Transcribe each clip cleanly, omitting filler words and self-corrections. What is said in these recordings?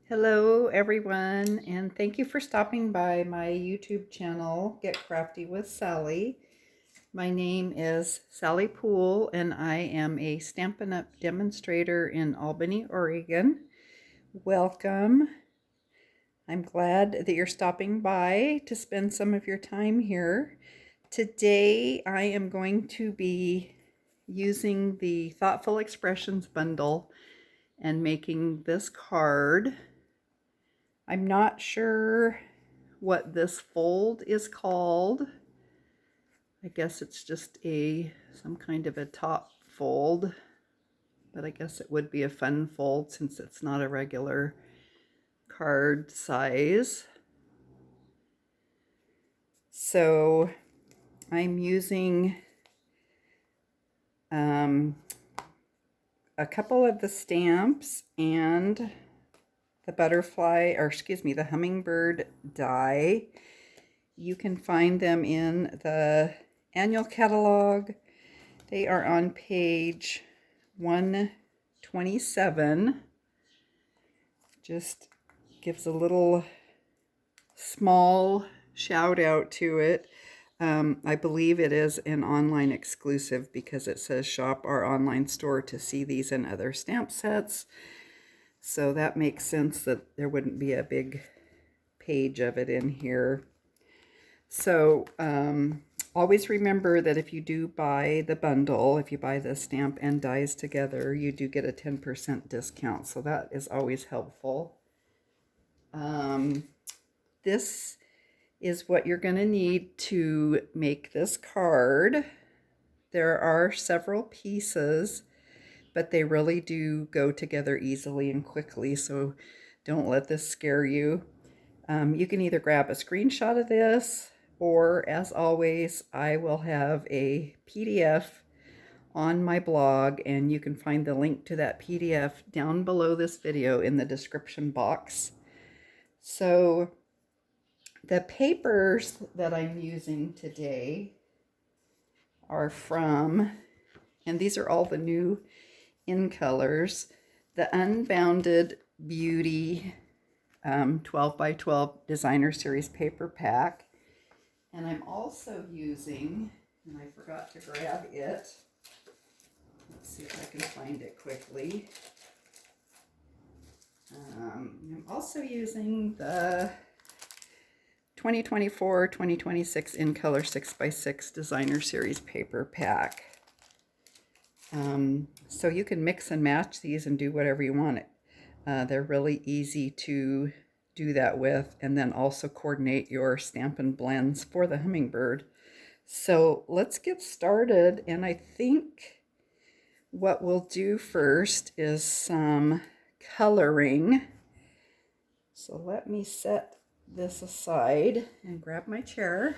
Hello everyone, and thank you for stopping by my YouTube channel, Get Crafty with Sally. My name is Sally Poole, and I am a Stampin' Up! Demonstrator in Albany, Oregon. Welcome. I'm glad that you're stopping by to spend some of your time here. Today I am going to be using the Thoughtful Expressions bundle and making this card. I'm not sure what this fold is called. I guess it's just some kind of a top fold, but I guess it would be a fun fold since it's not a regular card size. So I'm using a couple of the stamps and the the hummingbird die. You can find them in the annual catalog. They are on page 127. Just gives a little small shout out to it. I believe it is an online exclusive because it says shop our online store to see these and other stamp sets. So that makes sense that there wouldn't be a big page of it in here. So always remember that if you do buy the bundle, if you buy the stamp and dies together, you do get a 10% discount. So that is always helpful. This is what you're going to need to make this card. There are several pieces, but they really do go together easily and quickly, so don't let this scare you. You can either grab a screenshot of this, or as always, I will have a PDF on my blog, and you can find the link to that PDF down below this video in the description box. So the papers that I'm using today are from, and these are all the new in colors, the Unbounded Beauty 12 by 12 Designer Series paper pack. And I'm also using, and I forgot to grab it. Let's see if I can find it quickly. I'm also using the 2024-2026 in color 6x6 Designer Series paper pack. So you can mix and match these and do whatever you want. They're really easy to do that with, and then also coordinate your Stampin' blends for the hummingbird. So let's get started, and I think what we'll do first is some coloring. So let me set this aside and grab my chair.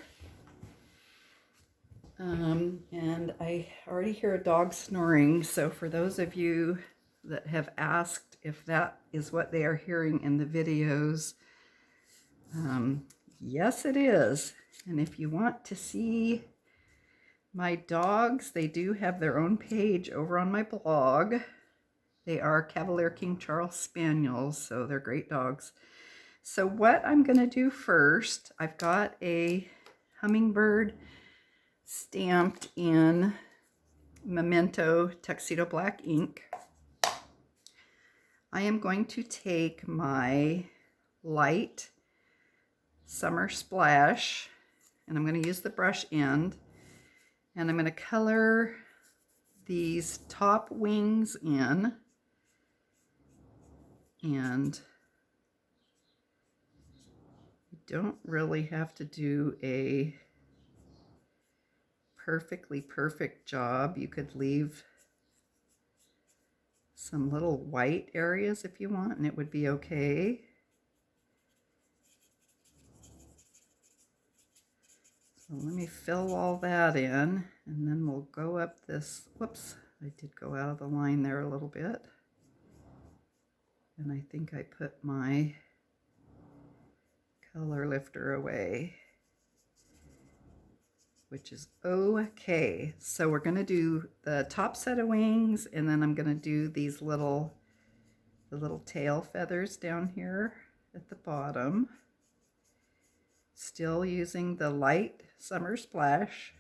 And I already hear a dog snoring, so for those of you that have asked if that is what they are hearing in the videos, yes it is. And if you want to see my dogs, they do have their own page over on my blog. They are Cavalier King Charles Spaniels, so they're great dogs. So what I'm going to do first, I've got a hummingbird stamped in Memento Tuxedo Black ink. I am going to take my light Summer Splash, and I'm going to use the brush end, and I'm going to color these top wings in, and you don't really have to do a perfectly perfect job. You could leave some little white areas if you want, and it would be okay. So let me fill all that in, and then we'll go up this, whoops, I did go out of the line there a little bit. And I think I put my color lifter away, which is okay. So we're going to do the top set of wings, and then I'm going to do these little the little tail feathers down here at the bottom. Still using the light summer splash.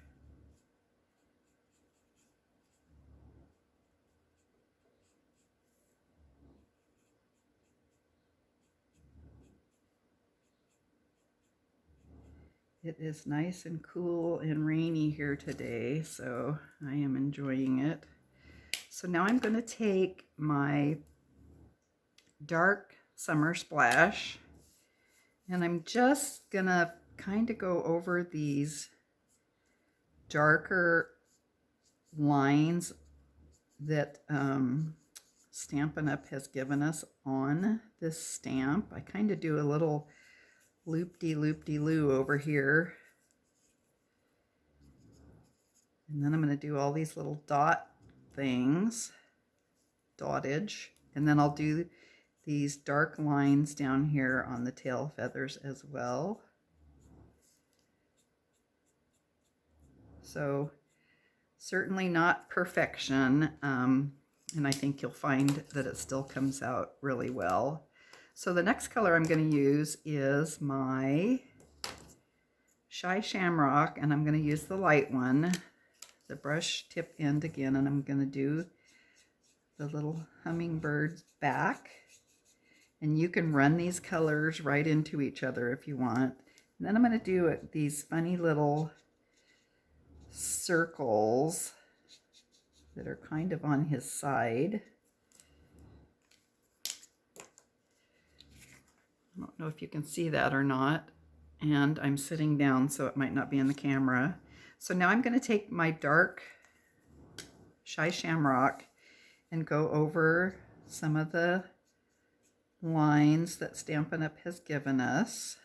It is nice and cool and rainy here today, so I am enjoying it. So now I'm going to take my dark summer splash and I'm just going to kind of go over these darker lines that Stampin' Up! Has given us on this stamp. I kind of do a little loop-de-loop-de-loo over here. And then I'm going to do all these little dot things, dottage, and then I'll do these dark lines down here on the tail feathers as well. So certainly not perfection, and I think you'll find that it still comes out really well. So the next color I'm going to use is my Shy Shamrock, and I'm going to use the light one, the brush tip end again, and I'm going to do the little hummingbird's back. And you can run these colors right into each other if you want. And then I'm going to do these funny little circles that are kind of on his side. I don't know if you can see that or not. And I'm sitting down, so it might not be in the camera. So now I'm going to take my dark Shy Shamrock and go over some of the lines that Stampin' Up! Has given us.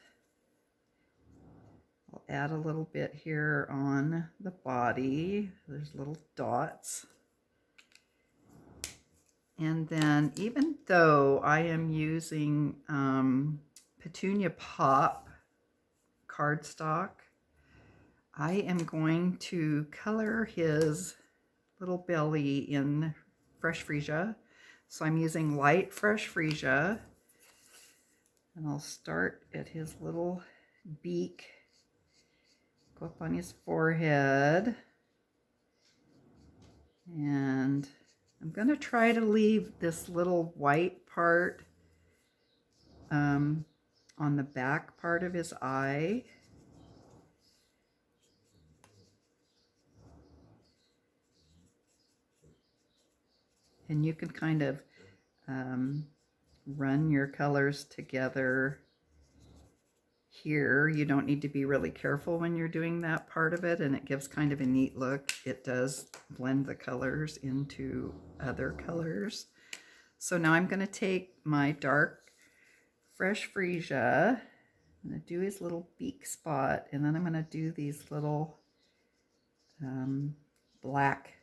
I'll add a little bit here on the body. There's little dots. And then even though I am using Petunia Pop cardstock, I am going to color his little belly in Fresh Freesia. So I'm using light Fresh Freesia, and I'll start at his little beak, go up on his forehead, and I'm going to try to leave this little white part on the back part of his eye. And you can kind of run your colors together here. You don't need to be really careful when you're doing that part of it, and it gives kind of a neat look. It does blend the colors into other colors. So now I'm going to take my dark Fresh Freesia, I'm going to do his little beak spot, and then I'm going to do these little black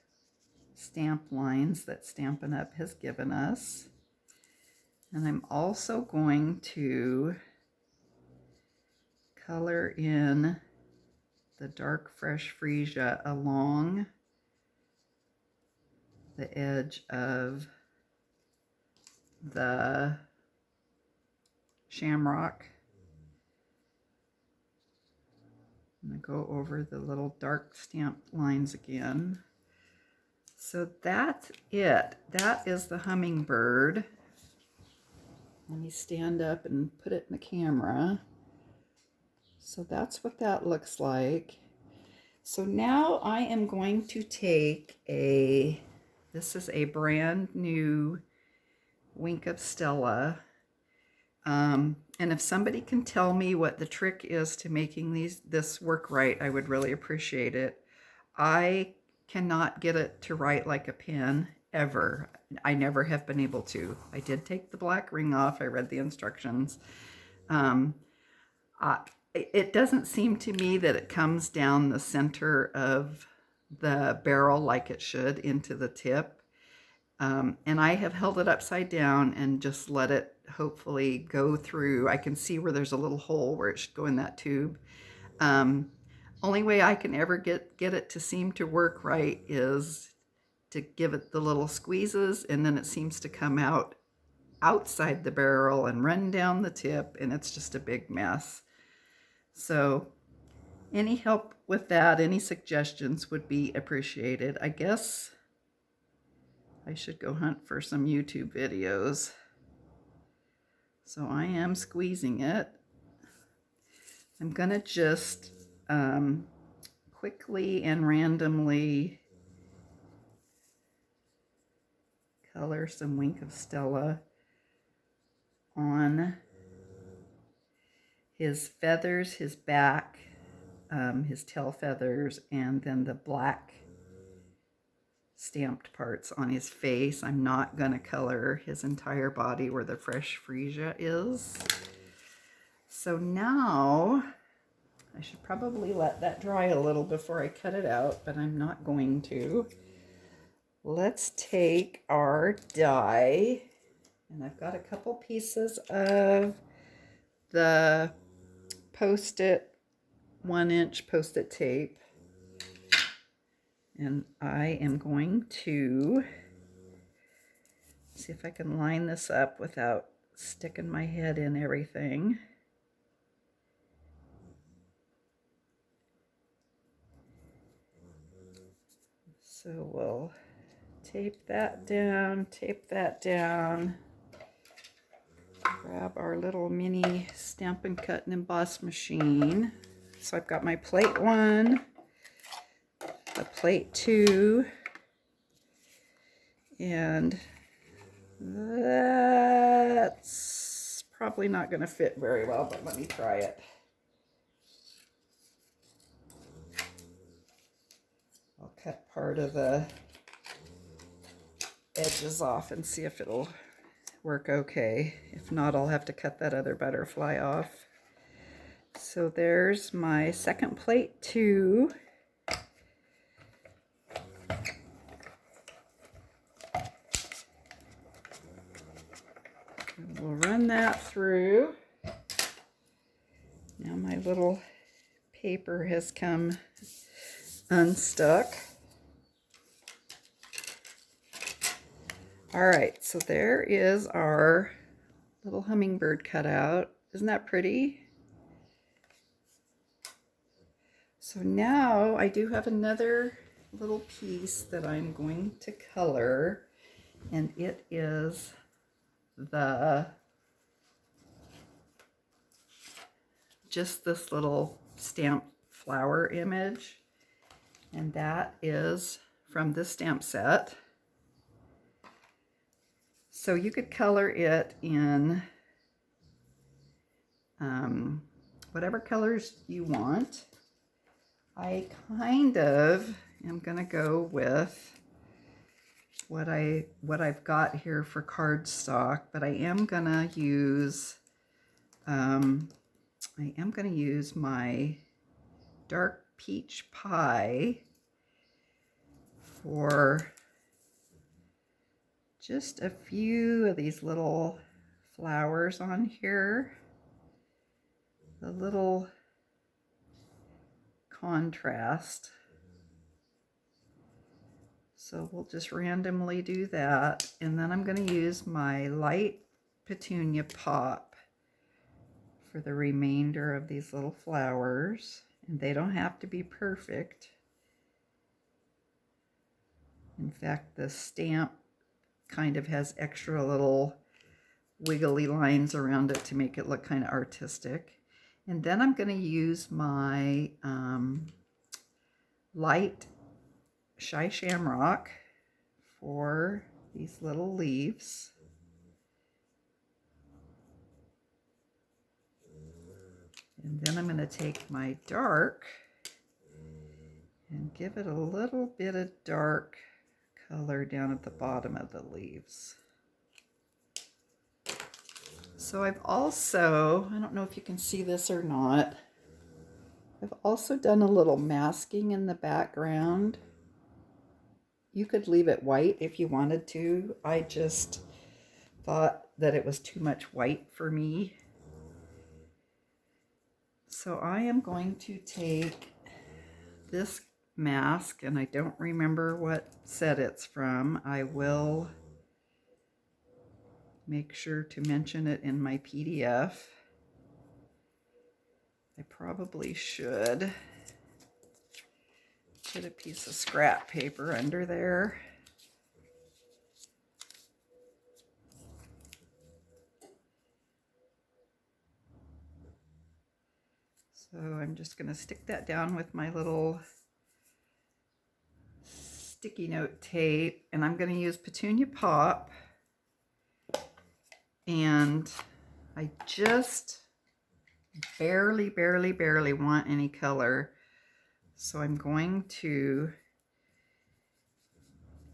stamp lines that Stampin' Up! Has given us. And I'm also going to color in the dark Fresh Freesia along the edge of the shamrock. I'm going to go over the little dark stamp lines again. So that's it. That is the hummingbird. Let me stand up and put it in the camera. So that's what that looks like. So now I am going to take this is a brand new Wink of Stella. And if somebody can tell me what the trick is to making this work right, I would really appreciate it. I cannot get it to write like a pen, ever. I never have been able to. I did take the black ring off. I read the instructions. It doesn't seem to me that it comes down the center of the barrel like it should into the tip. And I have held it upside down and just let it hopefully go through. I can see where there's a little hole where it should go in that tube. Only way I can ever get it to seem to work right is to give it the little squeezes, and then it seems to come out outside the barrel and run down the tip, and it's just a big mess. So any help with that, any suggestions would be appreciated. I guess I should go hunt for some YouTube videos. So I am squeezing it. I'm gonna just quickly and randomly color some Wink of Stella on his feathers, his back, his tail feathers, and then the black stamped parts on his face. I'm not going to color his entire body where the fresh freesia is. So now I should probably let that dry a little before I cut it out, but I'm not going to. Let's take our die, and I've got a couple pieces of the Post-it, 1-inch Post-it tape, and I am going to see if I can line this up without sticking my head in everything. So we'll tape that down, grab our little mini Stampin' Cut and Emboss machine. So I've got my plate 1, a plate 2, and that's probably not going to fit very well, but let me try it. I'll cut part of the edges off and see if it'll work okay. If not, I'll have to cut that other butterfly off. So there's my second plate 2. And we'll run that through. Now my little paper has come unstuck. All right, so there is our little hummingbird cutout. Isn't that pretty? So now I do have another little piece that I'm going to color, and it is just this little stamp flower image, and that is from the stamp set. So you could color it in whatever colors you want. I kind of am going to go with what I've got here for cardstock, but I am going to use my dark peach pie for just a few of these little flowers on here. The little contrast. So we'll just randomly do that. And then I'm going to use my light petunia pop for the remainder of these little flowers. And they don't have to be perfect. In fact, the stamp kind of has extra little wiggly lines around it to make it look kind of artistic. And then I'm going to use my light Shy Shamrock for these little leaves. And then I'm going to take my dark and give it a little bit of dark color down at the bottom of the leaves. So I've also, I don't know if you can see this or not, I've also done a little masking in the background. You could leave it white if you wanted to. I just thought that it was too much white for me. So I am going to take this mask, and I don't remember what set it's from. I will make sure to mention it in my PDF. I probably should put a piece of scrap paper under there. So I'm just going to stick that down with my little sticky note tape, and I'm going to use Petunia Pop, and I just barely want any color, so I'm going to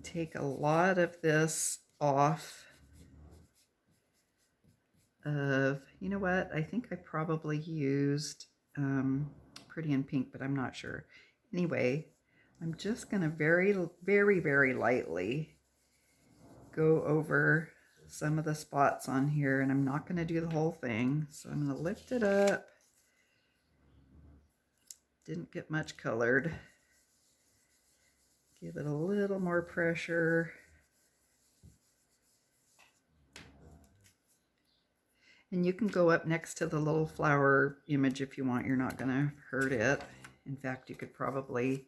take a lot of this off of, you know what, I think I probably used Pretty in Pink, but I'm not sure. Anyway, I'm just going to very lightly go over some of the spots on here, and I'm not going to do the whole thing. So I'm going to lift it up. Didn't get much colored. Give it a little more pressure. And you can go up next to the little flower image if you want. You're not going to hurt it. In fact, you could probably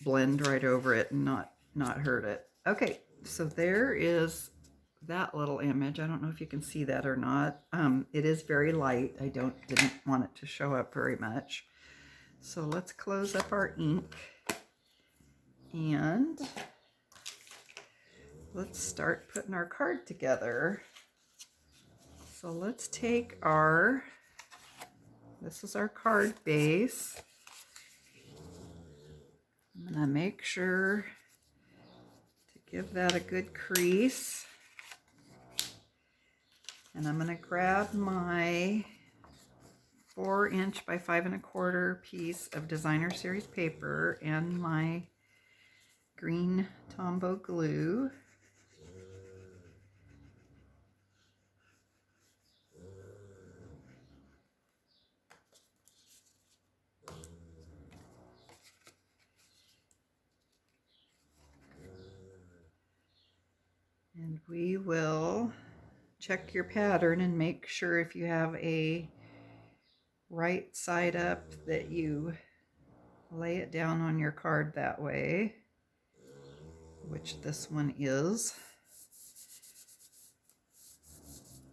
blend right over it and not hurt it. Okay, so there is that little image. I don't know if you can see that or not. It is very light. I didn't want it to show up very much. So let's close up our ink and let's start putting our card together. So let's take this is our card base. I'm going to make sure to give that a good crease. And I'm going to grab my 4" by 5 1/4 piece of Designer Series paper and my green Tombow glue. And we will check your pattern and make sure if you have a right side up that you lay it down on your card that way, which this one is.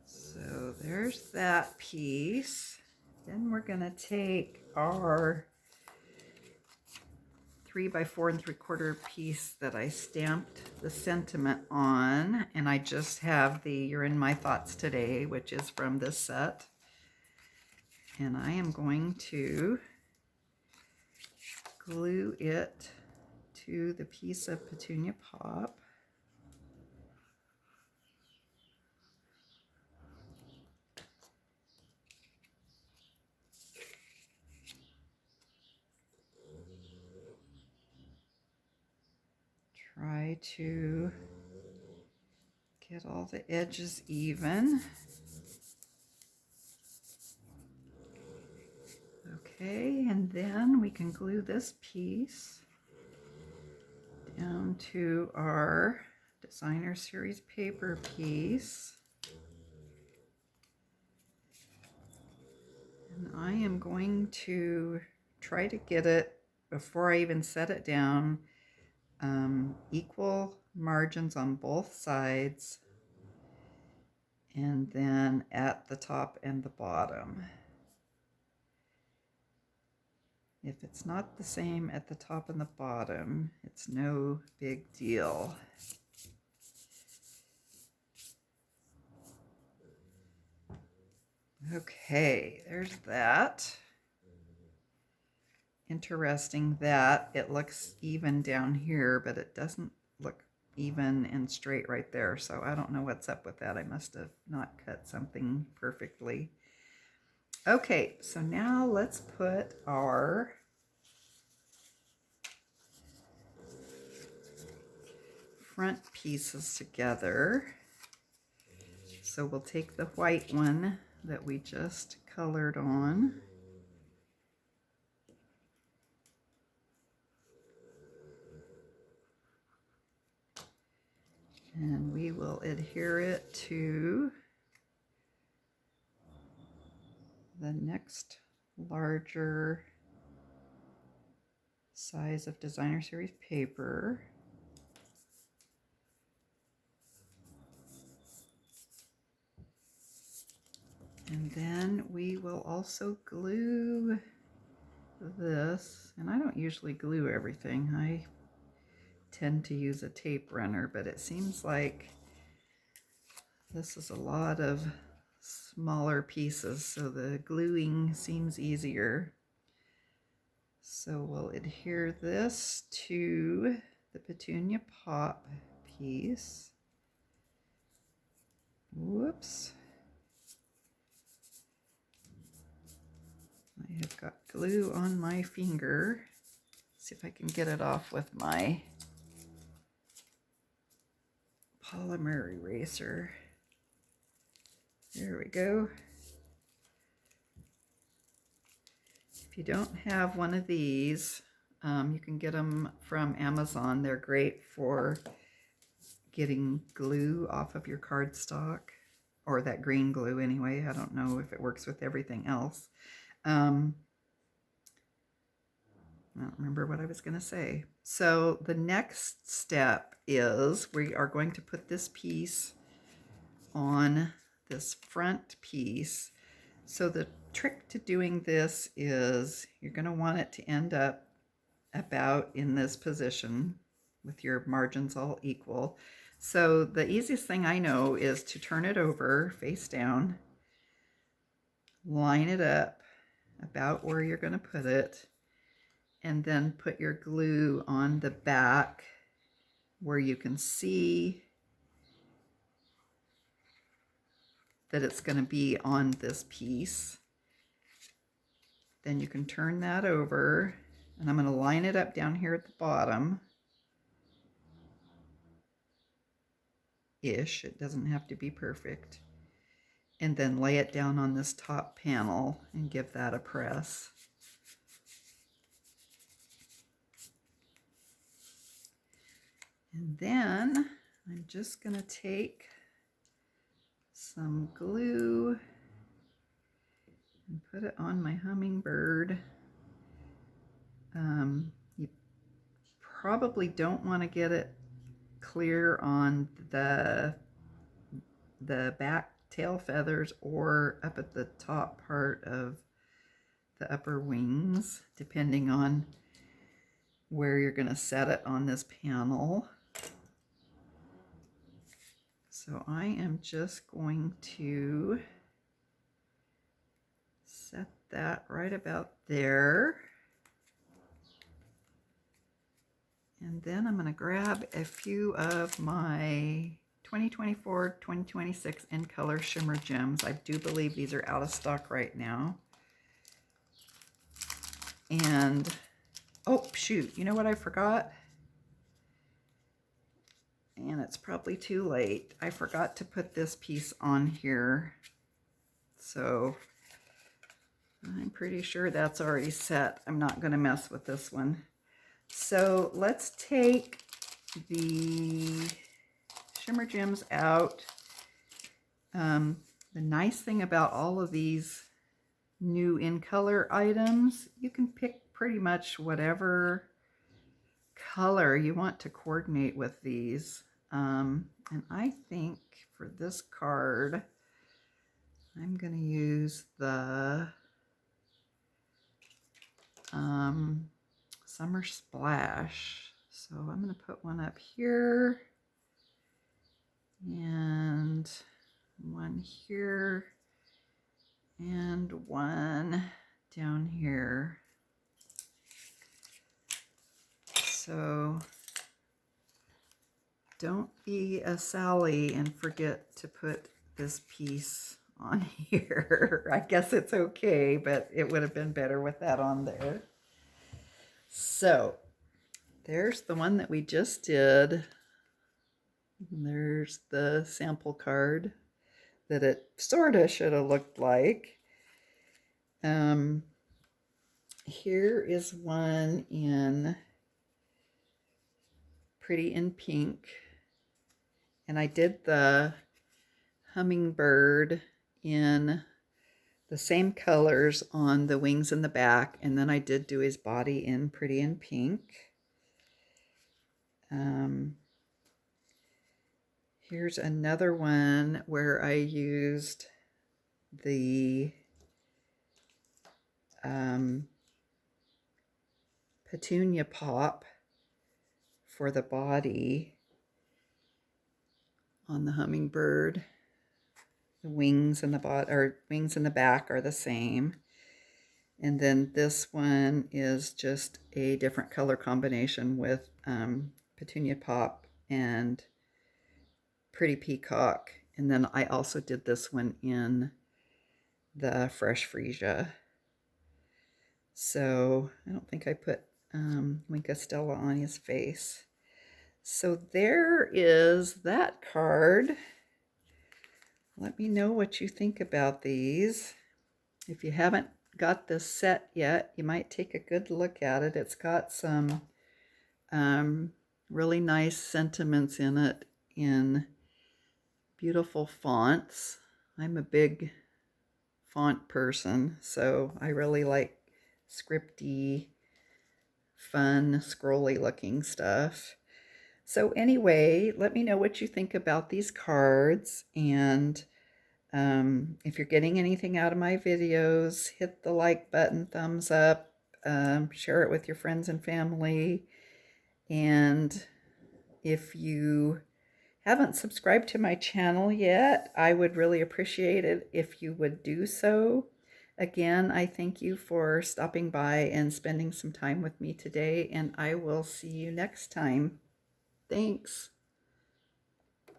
So there's that piece. Then we're going to take our 3 by 4 3/4 piece that I stamped the sentiment on, and I just have the You're in My Thoughts Today, which is from this set. And I am going to glue it to the piece of Petunia Pop. Try to get all the edges even. Okay, and then we can glue this piece down to our Designer Series paper piece. And I am going to try to get it, before I even set it down, equal margins on both sides, and then at the top and the bottom. If it's not the same at the top and the bottom, it's no big deal. Okay, there's that. Interesting that it looks even down here, but it doesn't look even and straight right there. So I don't know what's up with that. I must have not cut something perfectly. Okay, so now let's put our front pieces together. So we'll take the white one that we just colored on. And we will adhere it to the next larger size of designer series paper. And then we will also glue this, and I don't usually glue everything. I tend to use a tape runner, but it seems like this is a lot of smaller pieces, so the gluing seems easier. So we'll adhere this to the petunia pop piece. Whoops. I have got glue on my finger. Let's see if I can get it off with my polymer eraser. There we go. If you don't have one of these, you can get them from Amazon. They're great for getting glue off of your cardstock, or that green glue anyway. I don't know if it works with everything else. I don't remember what I was going to say. So the next step is we are going to put this piece on this front piece. So the trick to doing this is you're going to want it to end up about in this position with your margins all equal. So the easiest thing I know is to turn it over face down, line it up about where you're going to put it, and then put your glue on the back where you can see that it's going to be on this piece. Then you can turn that over, and I'm going to line it up down here at the bottom ish. It doesn't have to be perfect. And then lay it down on this top panel and give that a press. And then I'm just going to take some glue and put it on my hummingbird. You probably don't want to get it clear on the back tail feathers or up at the top part of the upper wings, depending on where you're going to set it on this panel. So I am just going to set that right about there. And then I'm going to grab a few of my 2024-2026 in color shimmer gems. I do believe these are out of stock right now. And, oh shoot, you know what I forgot? And it's probably too late. I forgot to put this piece on here. So I'm pretty sure that's already set. I'm not going to mess with this one. So let's take the shimmer gems out. The nice thing about all of these new in color items, you can pick pretty much whatever color you want to coordinate with these. And I think for this card, I'm going to use the Summer Splash. So I'm going to put one up here and one here and one down here. So don't be a Sally and forget to put this piece on here. I guess it's okay, but it would have been better with that on there. So there's the one that we just did. There's the sample card that it sort of should have looked like. Here is one in Pretty in Pink. And I did the hummingbird in the same colors on the wings and the back, and then I did do his body in Pretty in Pink. Here's another one where I used the petunia pop for the body on the hummingbird. The wings and the back are the same. And then this one is just a different color combination with petunia pop and pretty peacock. And then I also did this one in the fresh freesia. So I don't think I put Winka Stella on his face. So there is that card. Let me know what you think about these. If you haven't got this set yet, you might take a good look at it. It's got some really nice sentiments in it in beautiful fonts. I'm a big font person, so I really like scripty, fun, scrolly looking stuff. So anyway, let me know what you think about these cards, and if you're getting anything out of my videos, hit the like button, thumbs up, share it with your friends and family, and if you haven't subscribed to my channel yet, I would really appreciate it if you would do so. Again, I thank you for stopping by and spending some time with me today, and I will see you next time. Thanks.